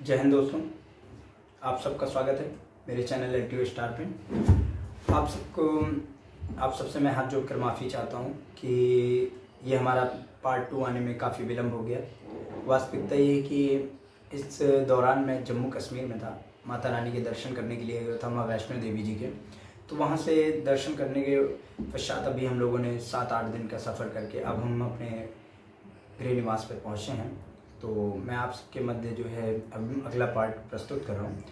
जय हिंद दोस्तों, आप सबका स्वागत है मेरे चैनल एलटीओ स्टार पे। आप सबसे मैं हाथ जोड़कर माफ़ी चाहता हूँ कि ये हमारा पार्ट 2 आने में काफ़ी विलम्ब हो गया। वास्तविकता ये है कि इस दौरान मैं जम्मू कश्मीर में था, माता रानी के दर्शन करने के लिए गया था, माँ वैष्णो देवी जी के। तो वहाँ से दर्शन करने के पश्चात अभी हम लोगों ने 7-8 दिन का सफ़र करके अब हम अपने गृह निवास पर पहुँचे हैं। तो मैं आप सबके मध्य जो है अब अगला पार्ट प्रस्तुत कर रहा हूँ।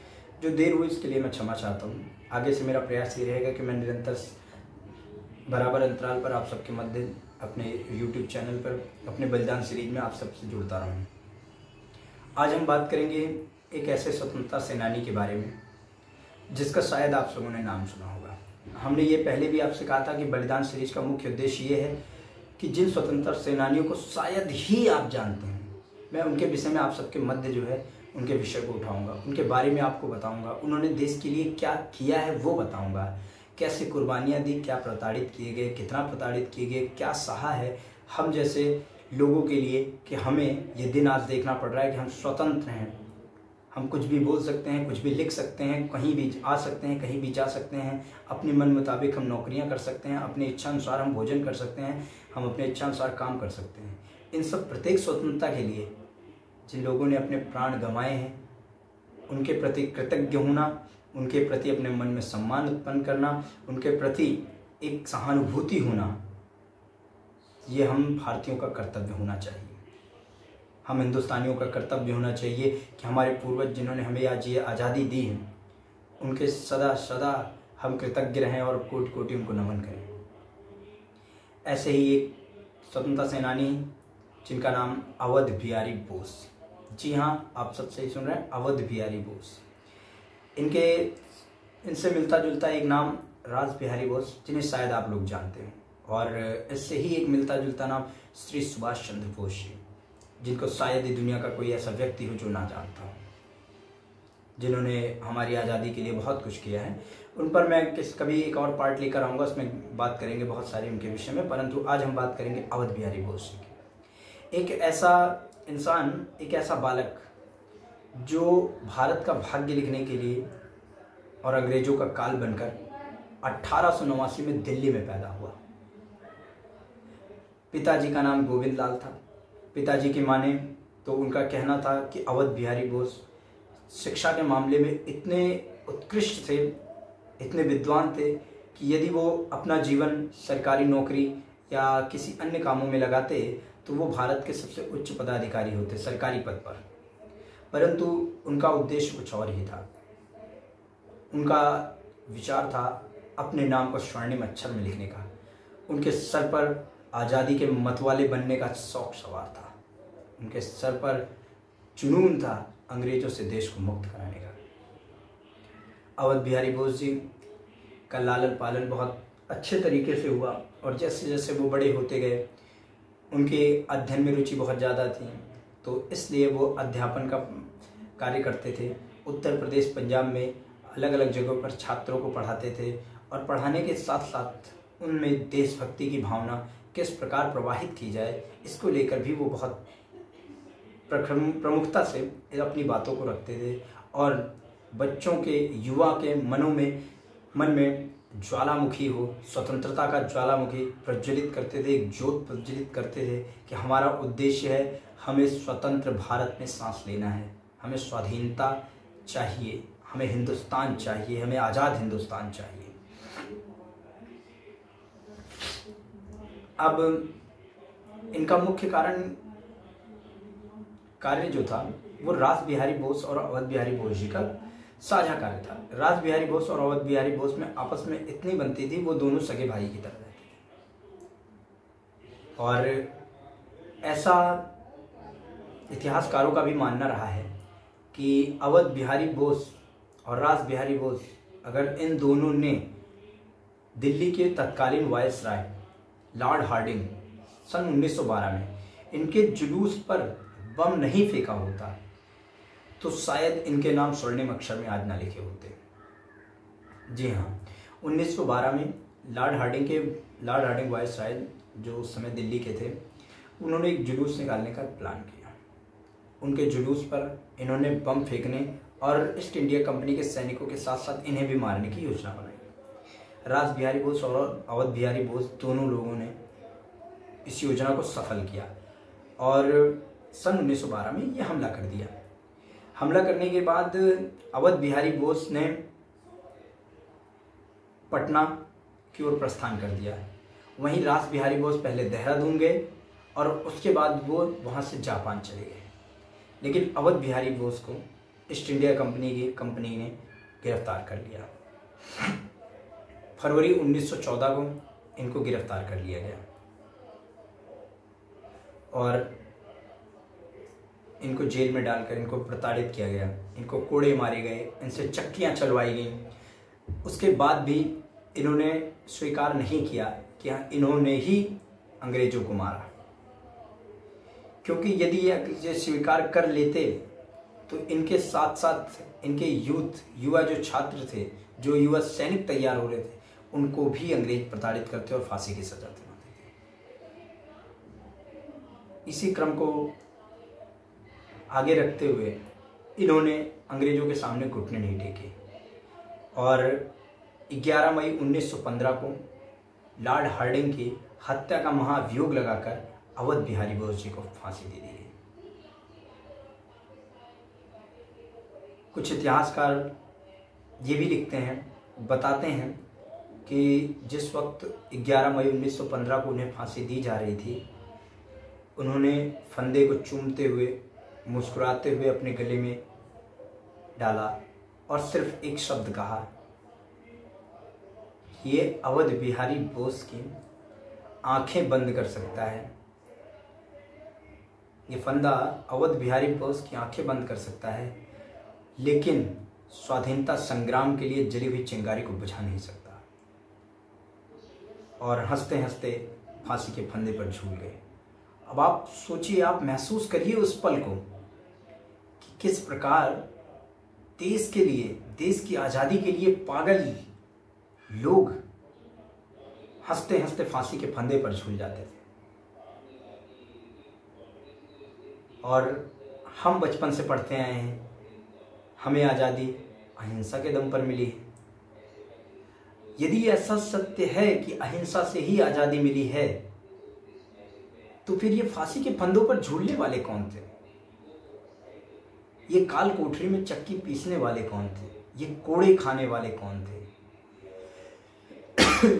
जो देर हुई इसके लिए मैं क्षमा चाहता हूँ। आगे से मेरा प्रयास ये रहेगा कि मैं निरंतर बराबर अंतराल पर आप सबके मध्य अपने YouTube चैनल पर अपने बलिदान सीरीज में आप सबसे जुड़ता रहूँ। आज हम बात करेंगे एक ऐसे स्वतंत्रता सेनानी के बारे में जिसका शायद आप लोगों ने नाम सुना होगा। हमने ये पहले भी आपसे कहा था कि बलिदान सीरीज का मुख्य उद्देश्य ये है कि जिन स्वतंत्रता सेनानियों को शायद ही आप जानते हैं, मैं उनके विषय में आप सबके मध्य जो है उनके विषय को उठाऊंगा, उनके बारे में आपको बताऊंगा, उन्होंने देश के लिए क्या किया है वो बताऊंगा, कैसे कुर्बानियाँ दी, क्या प्रताड़ित किए गए, कितना प्रताड़ित किए गए, क्या सहा है हम जैसे लोगों के लिए कि हमें ये दिन आज देखना पड़ रहा है कि हम स्वतंत्र हैं। हम कुछ भी बोल सकते हैं, कुछ भी लिख सकते हैं, कहीं भी आ सकते हैं, कहीं भी जा सकते हैं, अपने मन मुताबिक हम नौकरियां कर सकते हैं, अपनी इच्छा अनुसार हम भोजन कर सकते हैं, हम अपने इच्छा अनुसार काम कर सकते हैं। इन सब प्रत्येक स्वतंत्रता के लिए जिन लोगों ने अपने प्राण गंवाए हैं उनके प्रति कृतज्ञ होना, उनके प्रति अपने मन में सम्मान उत्पन्न करना, उनके प्रति एक सहानुभूति होना, ये हम भारतीयों का कर्तव्य होना चाहिए। हम हिंदुस्तानियों का कर्तव्य होना चाहिए कि हमारे पूर्वज जिन्होंने हमें आज ये आज़ादी दी है उनके सदा सदा हम कृतज्ञ रहें और कोटि कोटि उनको नमन करें। ऐसे ही एक स्वतंत्रता सेनानी जिनका नाम अवध बिहारी बोस। जी हाँ, आप सब सही सुन रहे हैं, अवध बिहारी बोस। इनसे मिलता जुलता एक नाम राज बिहारी बोस, जिन्हें शायद आप लोग जानते हैं, और इससे ही एक मिलता जुलता नाम श्री सुभाष चंद्र बोस जी, जिनको शायद ही दुनिया का कोई ऐसा व्यक्ति हो जो ना जानता हो, जिन्होंने हमारी आज़ादी के लिए बहुत कुछ किया है। उन पर मैं कभी एक और पार्ट लेकर आऊँगा, उसमें बात करेंगे बहुत सारे उनके विषय में, परंतु आज हम बात करेंगे अवध बिहारी बोस जी की। एक ऐसा इंसान, एक ऐसा बालक जो भारत का भाग्य लिखने के लिए और अंग्रेजों का काल बनकर 1889 में दिल्ली में पैदा हुआ। पिताजी का नाम गोविंद लाल था। पिताजी की माने तो उनका कहना था कि अवध बिहारी बोस शिक्षा के मामले में इतने उत्कृष्ट थे, इतने विद्वान थे कि यदि वो अपना जीवन सरकारी नौकरी या किसी अन्य कामों में लगाते तो वो भारत के सबसे उच्च पदाधिकारी होते सरकारी पद पर। परंतु उनका उद्देश्य कुछ और ही था। उनका विचार था अपने नाम को स्वर्णिम अक्षर में लिखने का। उनके सर पर आज़ादी के मतवाले बनने का शौक सवार था। उनके सर पर जुनून था अंग्रेजों से देश को मुक्त कराने का। अवध बिहारी बोस जी का लालन पालन बहुत अच्छे तरीके से हुआ, और जैसे जैसे वो बड़े होते गए उनके अध्ययन में रुचि बहुत ज़्यादा थी, तो इसलिए वो अध्यापन का कार्य करते थे। उत्तर प्रदेश, पंजाब में अलग अलग जगहों पर छात्रों को पढ़ाते थे, और पढ़ाने के साथ साथ उनमें देशभक्ति की भावना किस प्रकार प्रवाहित की जाए इसको लेकर भी वो बहुत प्रमुखता से अपनी बातों को रखते थे, और बच्चों के, युवा के मन में ज्वालामुखी हो, स्वतंत्रता का ज्वालामुखी प्रज्वलित करते थे, एक ज्योत प्रज्वलित करते थे कि हमारा उद्देश्य है, हमें स्वतंत्र भारत में सांस लेना है, हमें स्वाधीनता चाहिए, हमें हिंदुस्तान चाहिए, हमें आज़ाद हिंदुस्तान चाहिए। अब इनका मुख्य कार्य जो था वो राज बिहारी बोस और अवध बिहारी बोस जी का साझा कार्य था। राज बिहारी बोस और अवध बिहारी बोस में आपस में इतनी बनती थी, वो दोनों सगे भाई की तरह रहते थे। और ऐसा इतिहासकारों का भी मानना रहा है कि अवध बिहारी बोस और राज बिहारी बोस, अगर इन दोनों ने दिल्ली के तत्कालीन वायसराय लॉर्ड हार्डिंग सन 1912 में इनके जुलूस पर बम नहीं फेंका होता तो शायद इनके नाम स्वर्णिम अक्षर में आज ना लिखे होते। जी हाँ, 1912 में लॉर्ड हार्डिंग वायसराय जो उस समय दिल्ली के थे, उन्होंने एक जुलूस निकालने का प्लान किया। उनके जुलूस पर इन्होंने बम फेंकने और ईस्ट इंडिया कंपनी के सैनिकों के साथ साथ इन्हें भी मारने की योजना बनाई। रास बिहारी बोस और अवध बिहारी बोस दोनों लोगों ने इस योजना को सफल किया और सन 1912 में यह हमला कर दिया। हमला करने के बाद अवध बिहारी बोस ने पटना की ओर प्रस्थान कर दिया। वहीं रास बिहारी बोस पहले देहरादून गए और उसके बाद वो वहाँ से जापान चले गए। लेकिन अवध बिहारी बोस को ईस्ट इंडिया कंपनी ने गिरफ्तार कर लिया। फरवरी 1914 को इनको गिरफ्तार कर लिया गया और इनको जेल में डालकर इनको प्रताड़ित किया गया, इनको कोड़े मारे गए, इनसे चक्कियां चलवाई गईं। उसके बाद भी इन्होंने स्वीकार नहीं किया कि हाँ इन्होंने ही अंग्रेजों को मारा, क्योंकि यदि ये स्वीकार कर लेते तो इनके साथ साथ इनके युवा जो छात्र थे, जो युवा सैनिक तैयार हो रहे थे, उनको भी अंग्रेज प्रताड़ित करते और फांसी की सजा दिलाते थे। इसी क्रम को आगे रखते हुए इन्होंने अंग्रेजों के सामने घुटने नहीं टेके और 11 मई 1915 को लॉर्ड हार्डिंग की हत्या का महाभियोग लगाकर अवध बिहारी बोस जी को फांसी दे दी गई। कुछ इतिहासकार ये भी लिखते हैं, बताते हैं कि जिस वक्त 11 मई 1915 को उन्हें फांसी दी जा रही थी, उन्होंने फंदे को चूमते हुए मुस्कुराते हुए अपने गले में डाला और सिर्फ एक शब्द कहा, ये अवध बिहारी बोस की आंखें बंद कर सकता है, ये फंदा अवध बिहारी बोस की आंखें बंद कर सकता है, लेकिन स्वाधीनता संग्राम के लिए जली हुई चिंगारी को बुझा नहीं सकता। और हंसते हंसते फांसी के फंदे पर झूल गए। अब आप सोचिए, आप महसूस करिए उस पल को कि किस प्रकार देश के लिए, देश की आज़ादी के लिए पागल लोग हंसते हंसते फांसी के फंदे पर झूल जाते थे। और हम बचपन से पढ़ते आए हैं, हमें आज़ादी अहिंसा के दम पर मिली है। यदि ऐसा सत्य है कि अहिंसा से ही आज़ादी मिली है, तो फिर ये फांसी के फंदों पर झूलने वाले कौन थे? ये काल कोठरी में चक्की पीसने वाले कौन थे? ये कोड़े खाने वाले कौन थे?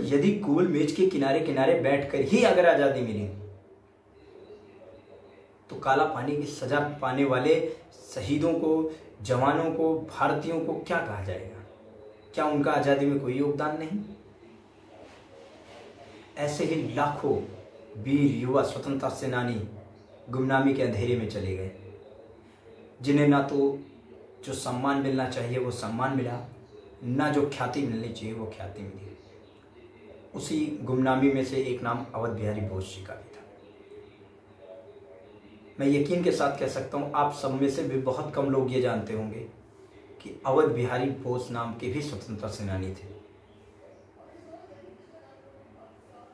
यदि गोल मेज के किनारे किनारे बैठकर ही अगर आज़ादी मिली, तो काला पानी की सजा पाने वाले शहीदों को, जवानों को, भारतीयों को क्या कहा जाएगा? क्या उनका आज़ादी में कोई योगदान नहीं? ऐसे ही लाखों वीर युवा स्वतंत्रता सेनानी गुमनामी के अंधेरे में चले गए, जिन्हें ना तो जो सम्मान मिलना चाहिए वो सम्मान मिला, ना जो ख्याति मिलनी चाहिए वो ख्याति मिली। उसी गुमनामी में से एक नाम अवध बिहारी बोस जी का भी था। मैं यकीन के साथ कह सकता हूँ, आप सब में से भी बहुत कम लोग ये जानते होंगे कि अवध बिहारी बोस नाम के भी स्वतंत्रता सेनानी थे।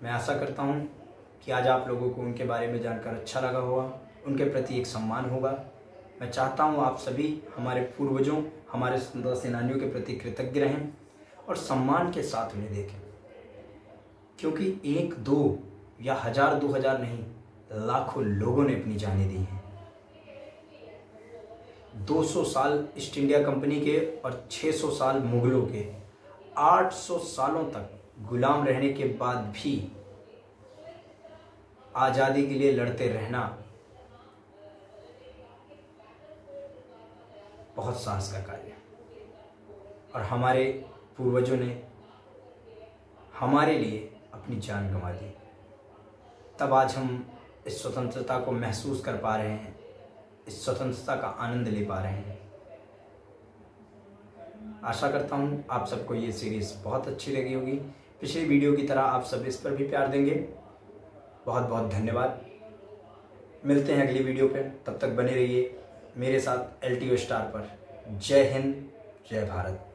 मैं आशा करता हूँ कि आज आप लोगों को उनके बारे में जानकर अच्छा लगा होगा, उनके प्रति एक सम्मान होगा। मैं चाहता हूँ आप सभी हमारे पूर्वजों, हमारे स्वतंत्रता सेनानियों के प्रति कृतज्ञ रहें और सम्मान के साथ उन्हें देखें, क्योंकि 1, 2 या 1000, 2000 नहीं, लाखों लोगों ने अपनी जानें दी हैं। 200 साल ईस्ट इंडिया कंपनी के और 600 साल मुगलों के, 800 सालों तक गुलाम रहने के बाद भी आज़ादी के लिए लड़ते रहना बहुत साहस का कार्य है। और हमारे पूर्वजों ने हमारे लिए अपनी जान गंवा दी, तब आज हम इस स्वतंत्रता को महसूस कर पा रहे हैं, इस स्वतंत्रता का आनंद ले पा रहे हैं। आशा करता हूँ आप सबको ये सीरीज़ बहुत अच्छी लगी होगी। पिछली वीडियो की तरह आप सब इस पर भी प्यार देंगे। बहुत बहुत धन्यवाद। मिलते हैं अगली वीडियो पे, तब तक बने रहिए मेरे साथ LTO स्टार पर। जय हिंद, जय भारत।